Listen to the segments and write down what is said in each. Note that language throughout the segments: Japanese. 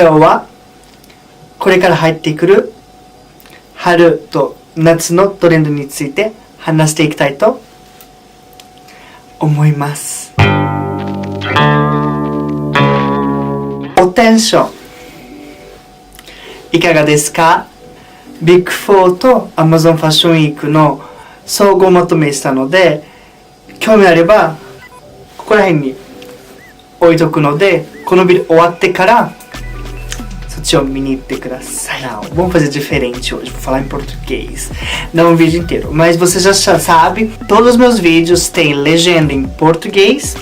今日はこれから入ってくる春と夏のトレンドについて話していきたいと思います。おテンションいかがですか？ビッグ4と Amazon ファッションウィークの総合まとめしたので、興味あればここら辺に置いとくので、このビデオ終わってからそっちを見に行ってください。Não, vamos fazer diferente hoje, vou falar em português. Não o vídeo inteiro, mas você já sabe, todos os meus vídeos têm legenda em português,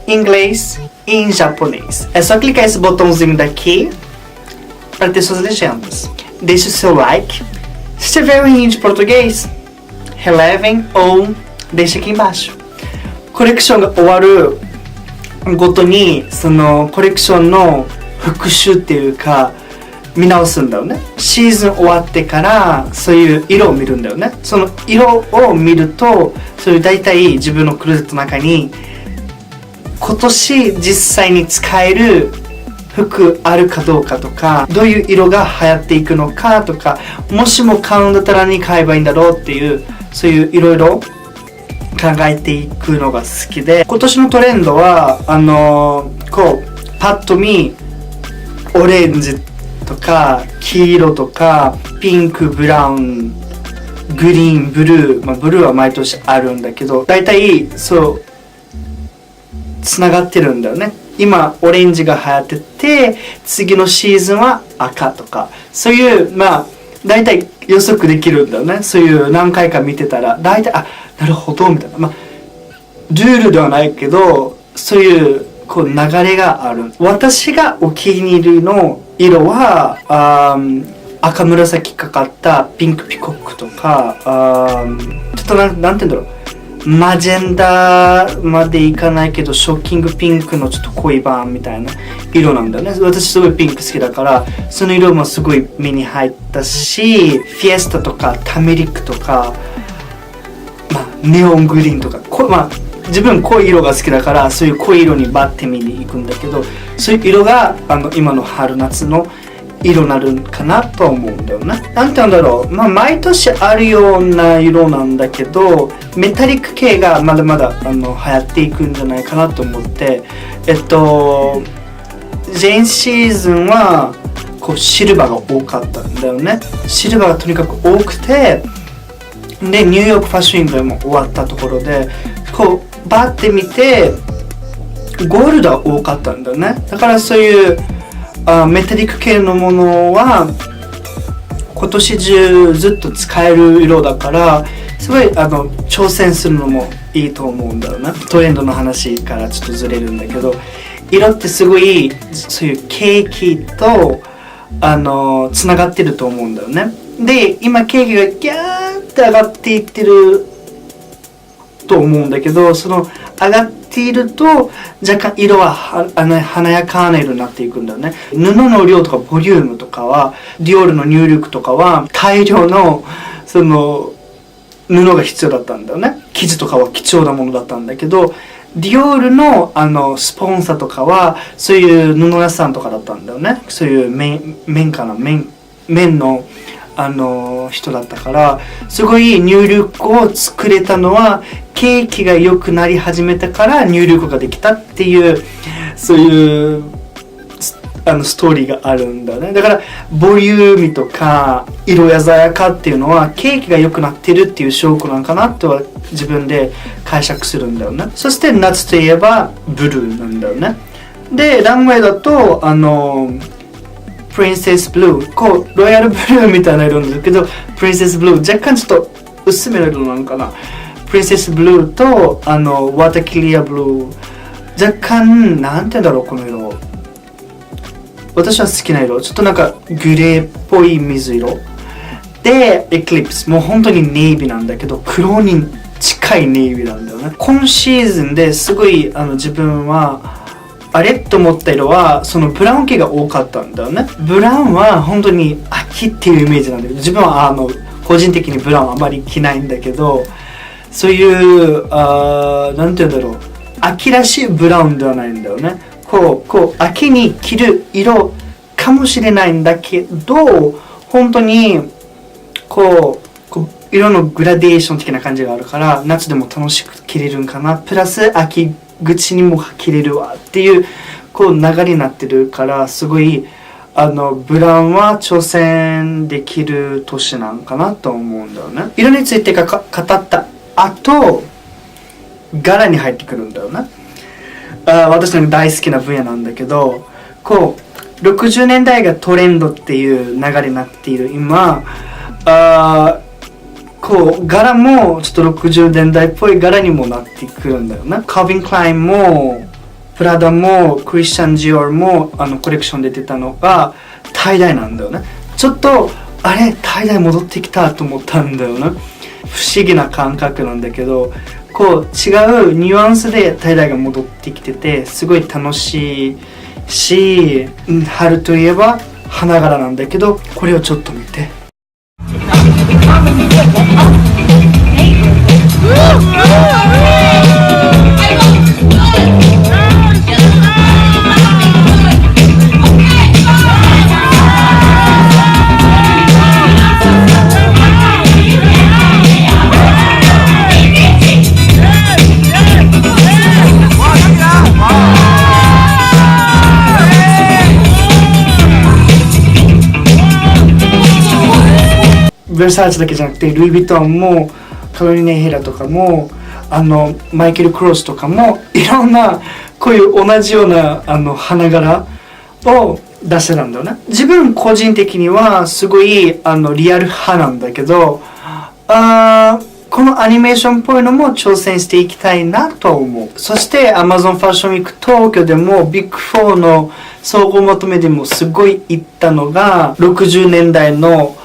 inglês e em japonês. É só clicar esse botãozinho daqui para ter suas legendas. Deixe o seu like. Se tiver um errinho de português, relevem ou deixe aqui embaixo. コレクションが終わるごとにそのコレクションの復習っていうか見直すんだよね。シーズン終わってからそういう色を見るんだよね。その色を見ると、そういう大体自分のクローゼットの中に今年実際に使える服あるかどうかとか、どういう色が流行っていくのかとか、もしも買うんだったら何買えばいいんだろうっていう、そういういろいろ考えていくのが好きで、今年のトレンドはこうパッと見オレンジとか黄色とかピンク、ブラウン、グリーン、ブルー、ブルーは毎年あるんだけど、だいたいそうつながってるんだよね。今オレンジが流行ってて、次のシーズンは赤とか、そういうだいたい予測できるんだよね。そういう何回か見てたらだいたいなるほどみたいな、ルールではないけどそういうこう流れがある。私がお気に入りの色は赤紫かかったピンクピコックとか、ちょっとなんて言うんだろう、マジェンダまでいかないけどショッキングピンクのちょっと濃い版みたいな色なんだよね。私すごいピンク好きだから、その色もすごい目に入ったし、フィエスタとかタメリックとか、ネオングリーンとか、自分濃い色が好きだから、そういう濃い色にバッて見に行くんだけど、そういう色が今の春夏の色になるかなと思うんだよね。なんて言うんだろう、毎年あるような色なんだけど、メタリック系がまだまだ流行っていくんじゃないかなと思って、前シーズンはこうシルバーが多かったんだよね。シルバーがとにかく多くて、でニューヨークファッションウィークも終わったところでこうバーって見てゴールドが多かったんだよね。だからそういうメタリック系のものは今年中ずっと使える色だから、すごい挑戦するのもいいと思うんだよな。トレンドの話からちょっとずれるんだけど、色ってすごいそういう景気とつながってると思うんだよね。で今景気がギャーって上がっていってると思うんだけど、その上がっていると若干色は華やかな色になっていくんだよね。布の量とかボリュームとかは、ディオールの入力とかは大量のその布が必要だったんだよね。生地とかは貴重なものだったんだけど、ディオールのスポンサーとかはそういう布屋さんとかだったんだよね。そういう綿の人だったから、すごい入力を作れたのは景気が良くなり始めたから入力ができたっていう、そういうストーリーがあるんだね。だからボリューミーとか色鮮やかっていうのは景気が良くなってるっていう証拠なんかなとは自分で解釈するんだよね。そして夏といえばブルーなんだよね。でランウェイだとプリンセスブルー、こうロイヤルブルーみたいな色なんだけど、プリンセスブルー若干ちょっと薄めの色なのかな。プリンセスブルーとワーターキリアブルー、若干なんて言うんだろう、この色私は好きな色、ちょっとなんかグレーっぽい水色で、エクリプスもう本当にネイビーなんだけど、黒に近いネイビーなんだよね。今シーズンですごい自分はあれと思った色はそのブラウン系が多かったんだよね。ブラウンは本当に秋っていうイメージなんだけど、自分は個人的にブラウンあまり着ないんだけど、そういうなんて言うんだろう、秋らしいブラウンではないんだよね。こう秋に着る色かもしれないんだけど、本当にこう色のグラデーション的な感じがあるから、夏でも楽しく着れるんかな、プラス秋口にも着れるわっていうこう流れになってるから、すごいブラウンは挑戦できる年なんかなと思うんだよね。色について語った後、柄に入ってくるんだよね。私の大好きな分野なんだけど、こう60年代がトレンドっていう流れになっている今、こう柄もちょっと60年代っぽい柄にもなってくるんだよね。カービン・クラインもプラダもクリスチャン・ジオールもコレクションで出てたのがタイダイなんだよね。ちょっとあれタイダイ戻ってきたと思ったんだよね。不思議な感覚なんだけど、こう違うニュアンスでタイダイが戻ってきてて、すごい楽しいし、春といえば花柄なんだけど、これをちょっと見て。ベルサーチだけじゃなくて、ルイ・ヴィトンもカロリネ・ヘラとかもマイケル・クロスとかもいろんなこういう同じような花柄を出してたんだよね。自分個人的にはすごいリアル派なんだけど、このアニメーションっぽいのも挑戦していきたいなと思う。そして Amazon ファッションウィーク東京でもビッグ4の総合まとめでもすごい行ったのが、60年代の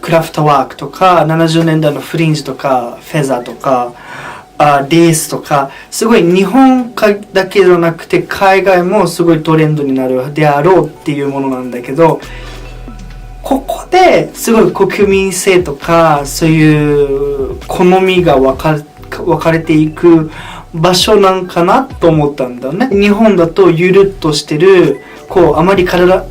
クラフトワークとか、70年代のフリンジとかフェザーとかレースとか、すごい日本だけではなくて海外もすごいトレンドになるであろうっていうものなんだけど、ここですごい国民性とかそういう好みが分かれていく場所なんかなと思ったんだよね。日本だとゆるっとしてる、こうあまり体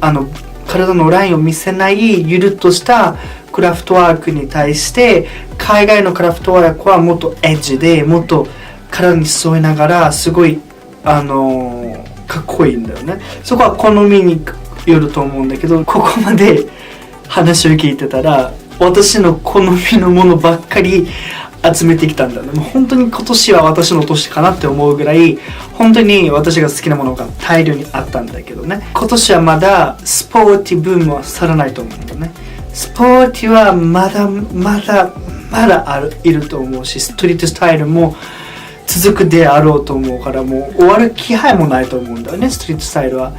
のラインを見せないゆるっとしたクラフトワークに対して、海外のクラフトワークはもっとエッジで、もっと体に添えながらすごいかっこいいんだよね。そこは好みによると思うんだけど、ここまで話を聞いてたら私の好みのものばっかり集めてきたんだね。もう本当に今年は私の年かなって思うぐらい、本当に私が好きなものが大量にあったんだけどね。今年はまだスポーティーブームは去らないと思うんだよね。スポーティーはまだいると思うし、ストリートスタイルも続くであろうと思うから、もう終わる気配もないと思うんだよね。ストリートスタイルは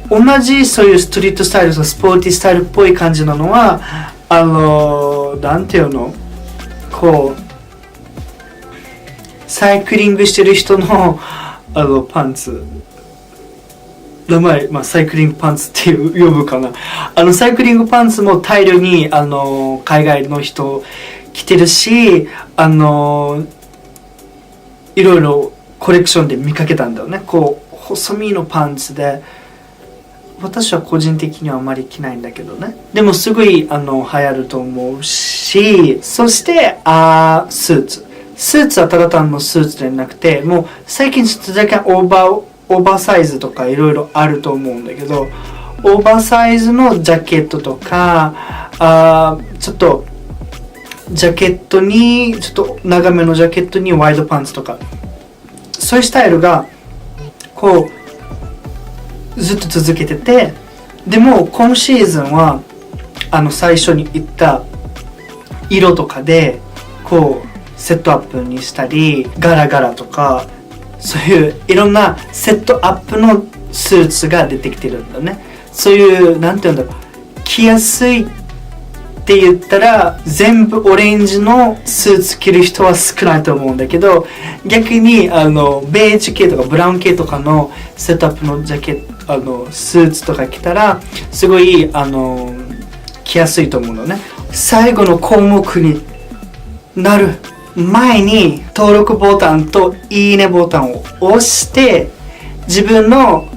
同じ、そういうストリートスタイルとスポーティースタイルっぽい感じなのはなんていうの、こうサイクリングしてる人のパンツ、名前、サイクリングパンツって呼ぶかな。サイクリングパンツも大量に海外の人着てるし、いろいろコレクションで見かけたんだよね。こう細身のパンツで、私は個人的にはあまり着ないんだけどね。でもすごい流行ると思うし、そしてスーツはただ単のスーツではなくて、もう最近ちょっと若干オーバーサイズとかいろいろあると思うんだけど、オーバーサイズのジャケットとか、ちょっとジャケットにちょっと長めのジャケットにワイドパンツとか、そういうスタイルがこうずっと続けてて、でも今シーズンは最初に言った色とかでこうセットアップにしたり、ガラガラとかそういういろんなセットアップのスーツが出てきてるんだね。そういうなんていうんだろう、着やすいって言ったら全部オレンジのスーツ着る人は少ないと思うんだけど、逆にベージュ系とかブラウン系とかのセットアップのジャケットスーツとか着たらすごい着やすいと思うのね。最後の項目になる前に登録ボタンといいねボタンを押して、自分の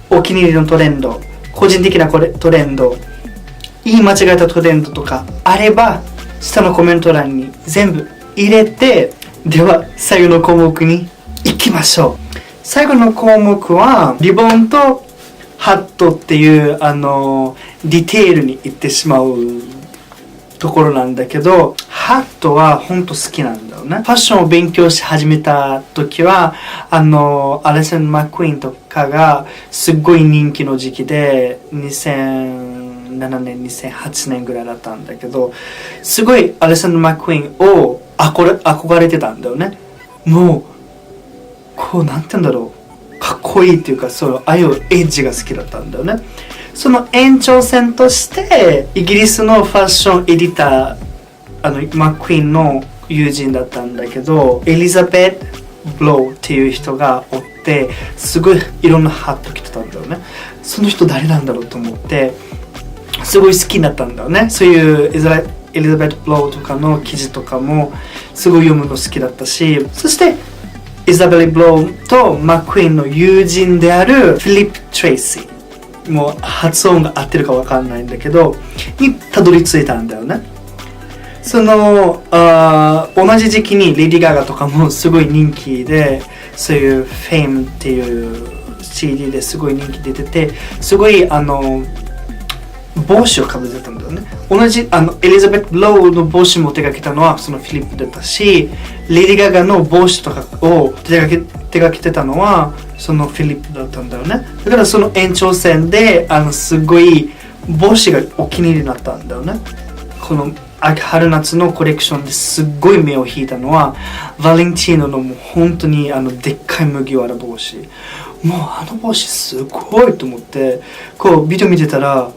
お気に入りのトレンド個人的なトレンド、言い間違えたトレンドとかあれば下のコメント欄に全部入れて、では最後の項目に行きましょう。最後の項目はリボンとハットっていうディテールに行ってしまうところなんだけど、ハットは本当好きなんだよね。ファッションを勉強し始めた時はアレソン・マックイーンとかがすっごい人気の時期で2007年2008年ぐらいだったんだけど、すごいアレソン・マックイーンを憧れてたんだよね。もうこうなんて言うんだろう、かっこいいっていうか、そうああいうエッジが好きだったんだよね。その延長線としてイギリスのファッションエディターマックイーンの友人だったんだけど、エリザベット・ブローっていう人がおって、すごいいろんなハット着てたんだよね。その人誰なんだろうと思ってすごい好きになったんだよね。そういうエリザベット・ブローとかの記事とかもすごい読むの好きだったし、そしてイザベル・ブローとマックイーンの友人であるフィリップ・トレイシー、もう発音が合ってるか分かんないんだけどにたどり着いたんだよね。その同じ時期にレディ・ガガとかもすごい人気で、そういうフェイムっていう CD ですごい人気出てて、すごい帽子をかぶってたんだよね。同じエリザベット・ブローの帽子も手掛けたのはそのフィリップだったし、レディ・ガガの帽子とかを手掛けてたのはそのフィリップだったんだよね。だからその延長線ですごい帽子がお気に入りになったんだよね。この春夏のコレクションですっごい目を引いたのはバレンティーノのもう本当にでっかい麦わら帽子、もう帽子すごいと思って、こうビデオ見てたら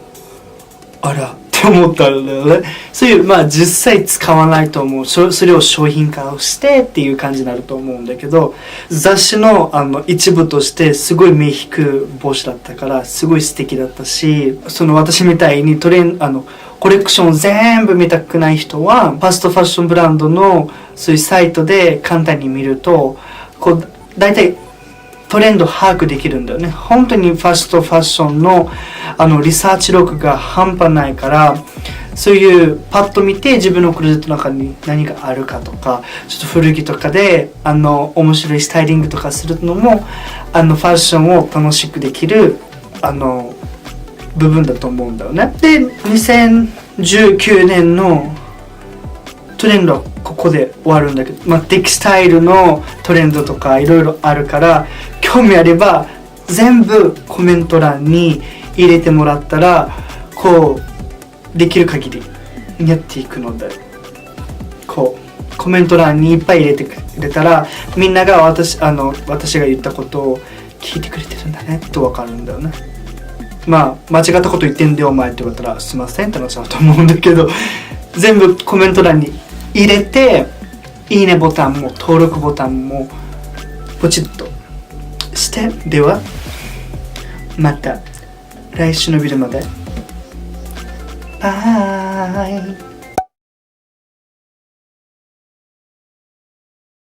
あらって思ったんだよね。そういう実際使わないと思う、それを商品化をしてっていう感じになると思うんだけど、雑誌の一部としてすごい目引く帽子だったからすごい素敵だったし、その私みたいにコレクション全部見たくない人はファストファッションブランドのそういうサイトで簡単に見るとこう大体トレンド把握できるんだよね。本当にファストファッションのリサーチ力が半端ないから、そういうパッと見て自分のクローゼットの中に何があるかとか、ちょっと古着とかで面白いスタイリングとかするのもファッションを楽しくできる部分だと思うんだよね。で2019年のトレンドはここで終わるんだけど、テキスタイルのトレンドとかいろいろあるから、興味あれば全部コメント欄に入れてもらったらこうできる限りやっていくので、こうコメント欄にいっぱい入れてくれたらみんなが私が言ったことを聞いてくれてるんだねと分かるんだよね。間違ったこと言ってんだよお前って言われたらすいませんってなっちゃうと思うんだけど、全部コメント欄に入れていいねボタンも登録ボタンもポチッとして、ではまた来週のビデオまでバイ。